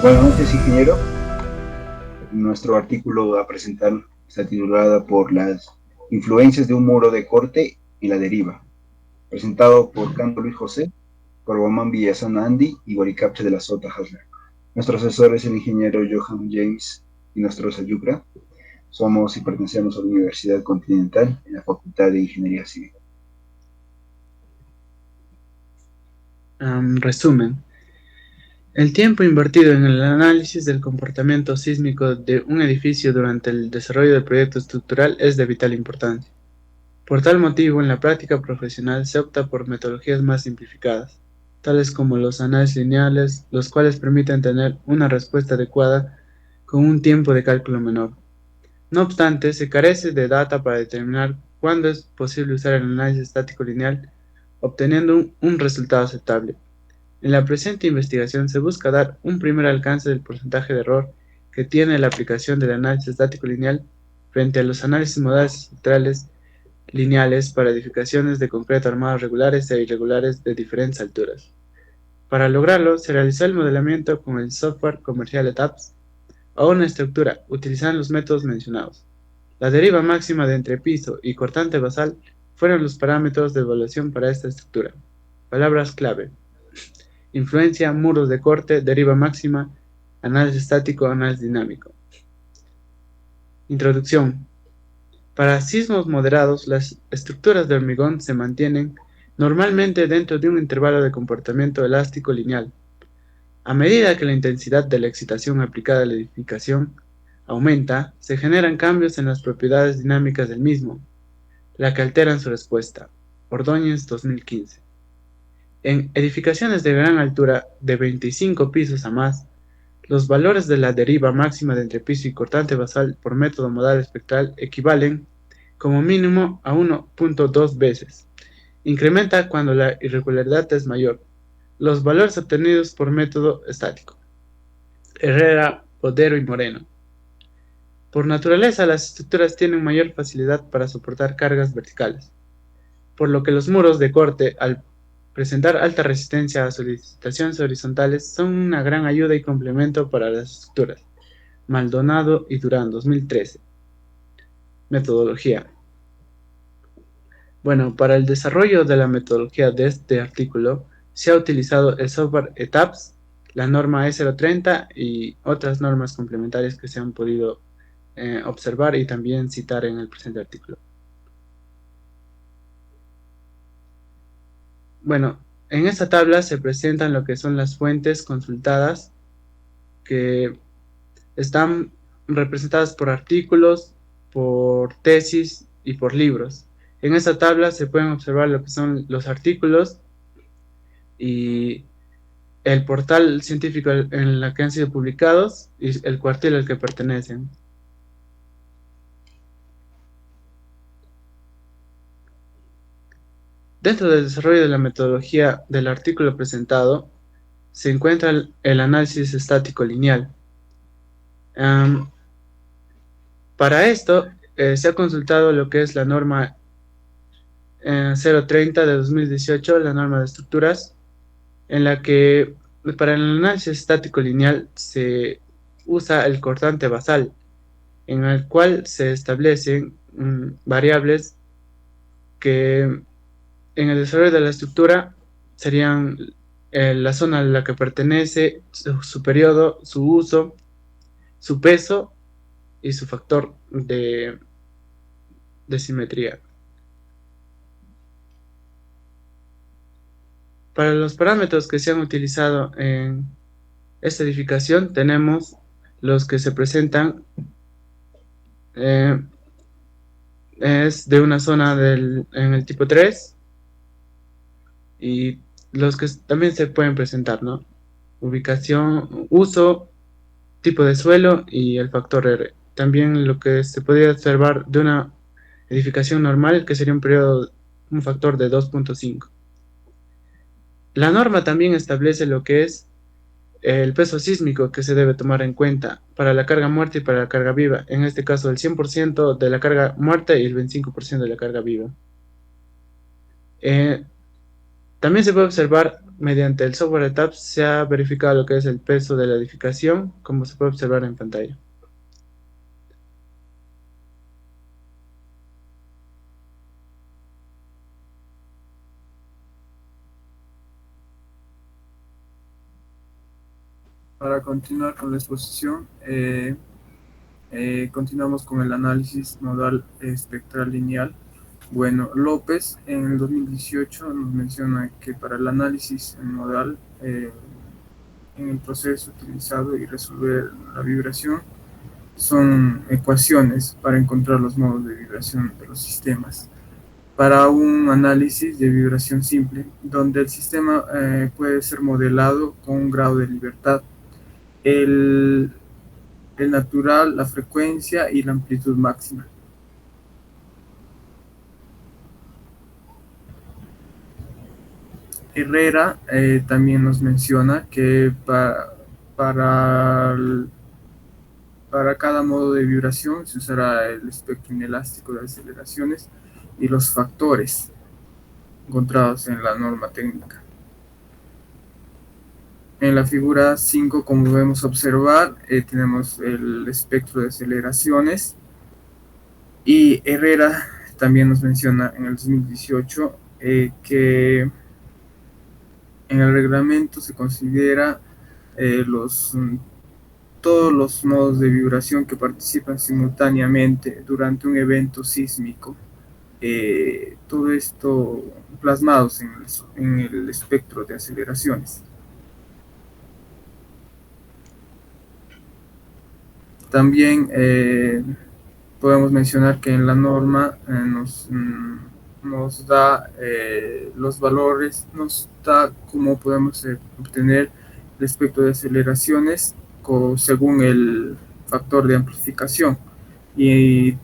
Buenas noches, ingeniero. Nuestro artículo a presentar está titulada por las influencias de un muro de corte y la deriva, presentado por Canto Luis José, por Guamán Villazana Andy y Guaricapche de la Sota Hasler. Nuestro asesor es el ingeniero Johan James y nuestro Sayucra. Somos y pertenecemos a la Universidad Continental en la Facultad de Ingeniería Civil. Resumen. El tiempo invertido en el análisis del comportamiento sísmico de un edificio durante el desarrollo del proyecto estructural es de vital importancia. Por tal motivo, en la práctica profesional se opta por metodologías más simplificadas, tales como los análisis lineales, los cuales permiten tener una respuesta adecuada con un tiempo de cálculo menor. No obstante, se carece de data para determinar cuándo es posible usar el análisis estático lineal, obteniendo un resultado aceptable. En la presente investigación se busca dar un primer alcance del porcentaje de error que tiene la aplicación del análisis estático lineal frente a los análisis modales estructurales lineales para edificaciones de concreto armados regulares e irregulares de diferentes alturas. Para lograrlo, se realizó el modelamiento con el software comercial ETAPS a una estructura utilizando los métodos mencionados. La deriva máxima de entrepiso y cortante basal fueron los parámetros de evaluación para esta estructura. Palabras clave: influencia, muros de corte, deriva máxima, análisis estático, análisis dinámico. Introducción. Para sismos moderados, las estructuras de hormigón se mantienen normalmente dentro de un intervalo de comportamiento elástico lineal. A medida que la intensidad de la excitación aplicada a la edificación aumenta, se generan cambios en las propiedades dinámicas del mismo, la que alteran su respuesta. Ordóñez, 2015. En edificaciones de gran altura, de 25 pisos a más, los valores de la deriva máxima de entrepiso y cortante basal por método modal espectral equivalen, como mínimo, a 1.2 veces. Incrementa cuando la irregularidad es mayor. Los valores obtenidos por método estático. Herrera, Bodero y Moreno. Por naturaleza, las estructuras tienen mayor facilidad para soportar cargas verticales, por lo que los muros de corte, al presentar alta resistencia a solicitaciones horizontales, son una gran ayuda y complemento para las estructuras. Maldonado y Durán, 2013. Metodología. Bueno, para el desarrollo de la metodología de este artículo se ha utilizado el software ETAPS, la norma E030 y otras normas complementarias que se han podido observar y también citar en el presente artículo. Bueno, en esta tabla se presentan lo que son las fuentes consultadas que están representadas por artículos, por tesis y por libros. En esta tabla se pueden observar lo que son los artículos y el portal científico en el que han sido publicados y el cuartil al que pertenecen. Dentro del desarrollo de la metodología del artículo presentado se encuentra el análisis estático lineal. Para esto se ha consultado lo que es la norma 030 de 2018, la norma de estructuras, en la que para el análisis estático lineal se usa el cortante basal, en el cual se establecen variables que en el desarrollo de la estructura serían la zona a la que pertenece, su periodo, su uso, su peso y su factor de simetría. Para los parámetros que se han utilizado en esta edificación tenemos los que se presentan es de una zona en el tipo 3 y los que también se pueden presentar, ¿no? Ubicación, uso, tipo de suelo y el factor R. También lo que se podría observar de una edificación normal, que sería un factor de 2.5. La norma también establece lo que es el peso sísmico que se debe tomar en cuenta para la carga muerta y para la carga viva. En este caso, el 100% de la carga muerta y el 25% de la carga viva. También se puede observar mediante el software de TAPS, se ha verificado lo que es el peso de la edificación, como se puede observar en pantalla. Para continuar con la exposición, continuamos con el análisis nodal espectral lineal. Bueno, López en el 2018 nos menciona que para el análisis nodal, en el proceso utilizado y resolver la vibración, son ecuaciones para encontrar los modos de vibración de los sistemas. Para un análisis de vibración simple, donde el sistema puede ser modelado con un grado de libertad, el natural, la frecuencia y la amplitud máxima. Herrera también nos menciona que para cada modo de vibración se usará el espectro inelástico de aceleraciones y los factores encontrados en la norma técnica. En la figura 5, como podemos observar, tenemos el espectro de aceleraciones, y Herrera también nos menciona en el 2018 que en el reglamento se considera todos los modos de vibración que participan simultáneamente durante un evento sísmico. Todo esto plasmados en el espectro de aceleraciones. También podemos mencionar que en la norma nos da los valores, nos da cómo podemos obtener el espectro de aceleraciones según el factor de amplificación y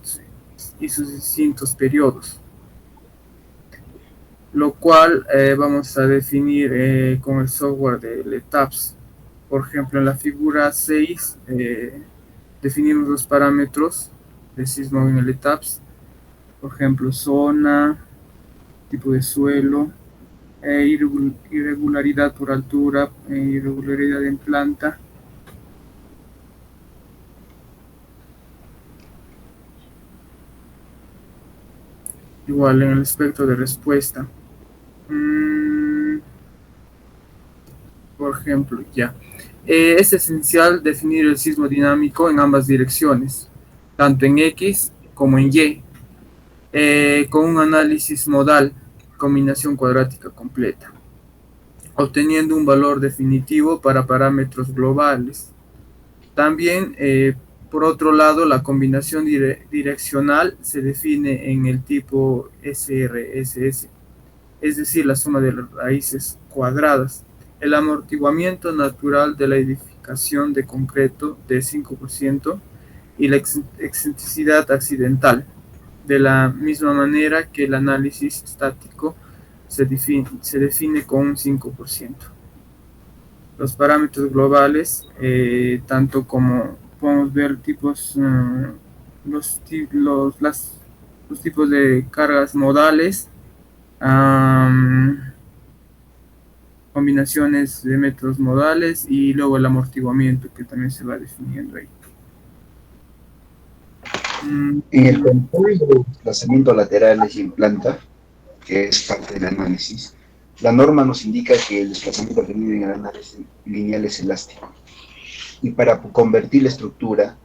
sus distintos periodos, lo cual vamos a definir con el software de LETAPS. Por ejemplo, en la figura 6 definimos los parámetros de sismo en el LETAPS, por ejemplo, zona, tipo de suelo, irregularidad por altura, irregularidad en planta. Igual en el espectro de respuesta. Por ejemplo, es esencial definir el sismo dinámico en ambas direcciones, tanto en X como en Y, con un análisis modal, combinación cuadrática completa, obteniendo un valor definitivo para parámetros globales. También, por otro lado, la combinación direccional se define en el tipo SRSS, es decir, la suma de las raíces cuadradas. El amortiguamiento natural de la edificación de concreto de 5% y la excentricidad accidental, de la misma manera que el análisis estático se define con un 5%. Los parámetros globales, tanto como podemos ver los tipos de cargas modales, combinaciones de métodos modales y luego el amortiguamiento que también se va definiendo ahí. En el control de desplazamiento laterales y en planta, que es parte del análisis, la norma nos indica que el desplazamiento obtenido en el análisis lineal es elástico. Y para convertir la estructura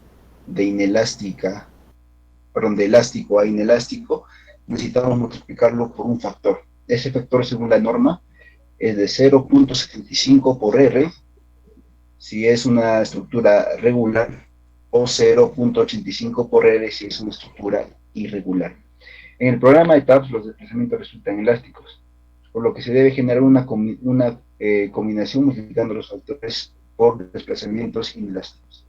de elástico a inelástico, necesitamos multiplicarlo por un factor. Ese factor, según la norma, es de 0.75 por R, si es una estructura regular, o 0.85 por R si es una estructura irregular. En el programa de TAPS los desplazamientos resultan elásticos, por lo que se debe generar una combinación multiplicando los factores por desplazamientos inelásticos.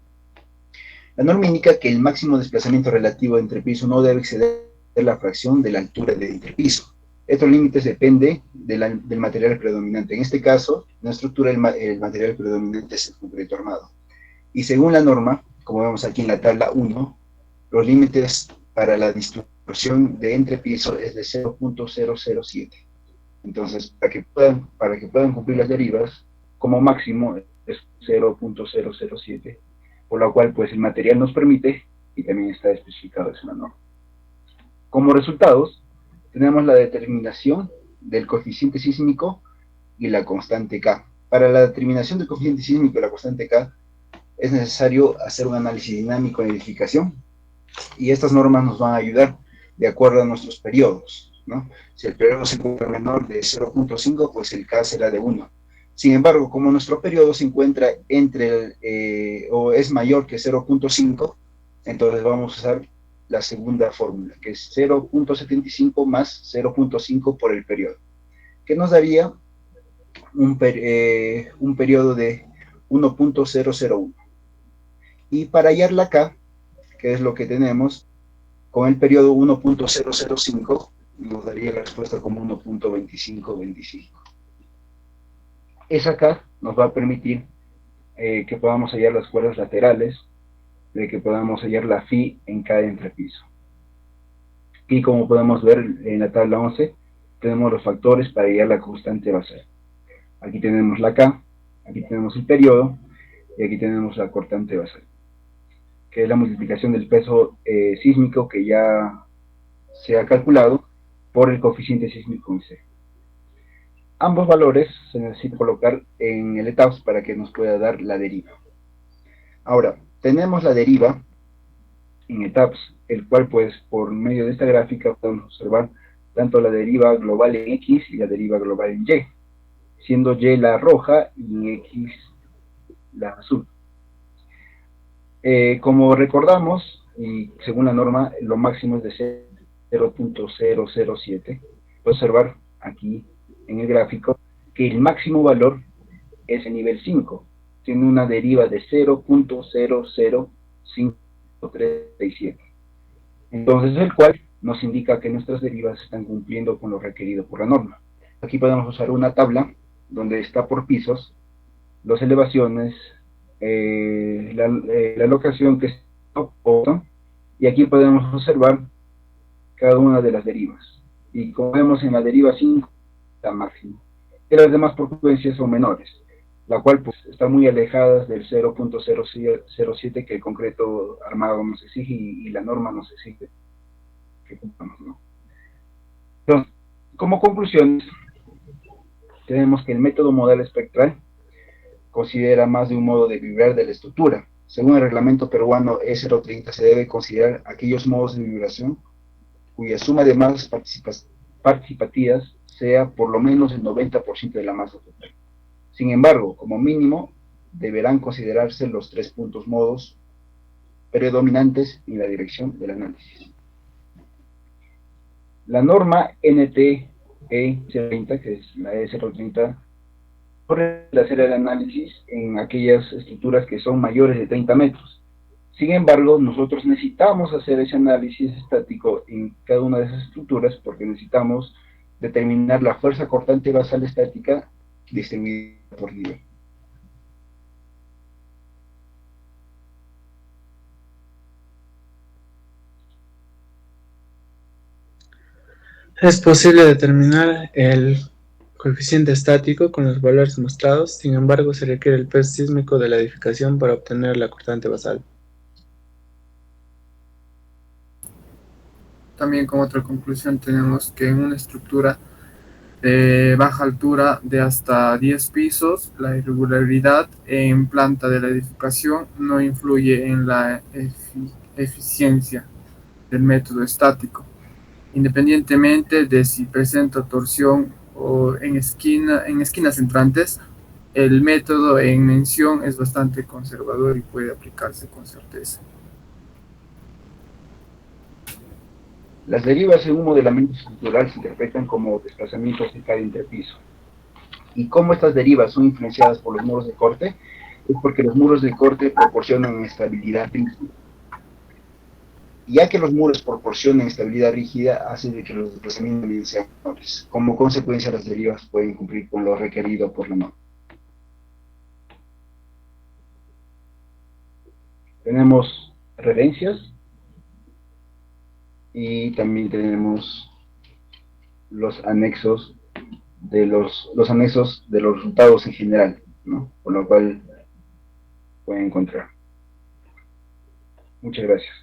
La norma indica que el máximo desplazamiento relativo de entrepiso no debe exceder la fracción de la altura de entrepiso. Estos límites dependen del material predominante. En este caso, en la estructura el material predominante es el concreto armado. Y según la norma, como vemos aquí en la tabla 1, los límites para la distorsión de entrepiso es de 0.007. Entonces, para que puedan cumplir las derivas, como máximo es 0.007, por lo cual pues el material nos permite, y también está especificado eso en la norma. Como resultados, tenemos la determinación del coeficiente sísmico y la constante K. Para la determinación del coeficiente sísmico y la constante K, es necesario hacer un análisis dinámico de edificación, y estas normas nos van a ayudar de acuerdo a nuestros periodos, ¿no? Si el periodo se encuentra menor de 0.5, pues el K será de 1. Sin embargo, como nuestro periodo se encuentra o es mayor que 0.5, entonces vamos a usar la segunda fórmula, que es 0.75 más 0.5 por el periodo, que nos daría un periodo de 1.001. Y para hallar la K, que es lo que tenemos, con el periodo 1.005 nos daría la respuesta como 1.2525. Esa K nos va a permitir que podamos hallar las cuerdas laterales, de que podamos hallar la phi en cada entrepiso. Y como podemos ver en la tabla 11, tenemos los factores para hallar la constante basal. Aquí tenemos la K, aquí tenemos el periodo, y aquí tenemos la cortante basal, que es la multiplicación del peso sísmico que ya se ha calculado por el coeficiente sísmico en C. Ambos valores se necesita colocar en el ETABS para que nos pueda dar la deriva. Ahora, tenemos la deriva en ETABS, el cual pues por medio de esta gráfica podemos observar tanto la deriva global en X y la deriva global en Y, siendo Y la roja y X la azul. Como recordamos, y según la norma, lo máximo es de 0.007. Puedo observar aquí en el gráfico que el máximo valor es el nivel 5, tiene una deriva de 0.00537. Entonces, el cual nos indica que nuestras derivas están cumpliendo con lo requerido por la norma. Aquí podemos usar una tabla donde está por pisos, las elevaciones, la locación que está, y aquí podemos observar cada una de las derivas. Y como vemos en la deriva 5, la máxima. Y las demás frecuencias son menores, la cual pues está muy alejada del 0.007 que el concreto armado nos exige y la norma nos exige que cumplamos, ¿no? Entonces, como conclusiones, tenemos que el método modal espectral considera más de un modo de vibrar de la estructura. Según el reglamento peruano E030, se debe considerar aquellos modos de vibración cuya suma de masas participativas sea por lo menos el 90% de la masa total. Sin embargo, como mínimo, deberán considerarse los 3 puntos modos predominantes en la dirección del análisis. La norma NT E030, que es la E030, corre de hacer el análisis en aquellas estructuras que son mayores de 30 metros. Sin embargo, nosotros necesitamos hacer ese análisis estático en cada una de esas estructuras porque necesitamos determinar la fuerza cortante basal estática distribuida por nivel. Es posible determinar el coeficiente estático con los valores mostrados, sin embargo se requiere el peso sísmico de la edificación para obtener la cortante basal. También como otra conclusión tenemos que en una estructura de baja altura de hasta 10 pisos, la irregularidad en planta de la edificación no influye en la eficiencia del método estático, independientemente de si presenta torsión o en esquinas entrantes. El método en mención es bastante conservador y puede aplicarse con certeza. Las derivas en un modelamiento estructural se interpretan como desplazamientos de cada interpiso. Y cómo estas derivas son influenciadas por los muros de corte, es porque los muros de corte proporcionan estabilidad rígida. Ya que los muros proporcionan estabilidad rígida, hace de que los desplazamientos sean menores. Como consecuencia, las derivas pueden cumplir con lo requerido por la norma. Tenemos referencias y también tenemos los anexos de los anexos de los resultados en general, ¿no? Con lo cual pueden encontrar. Muchas gracias.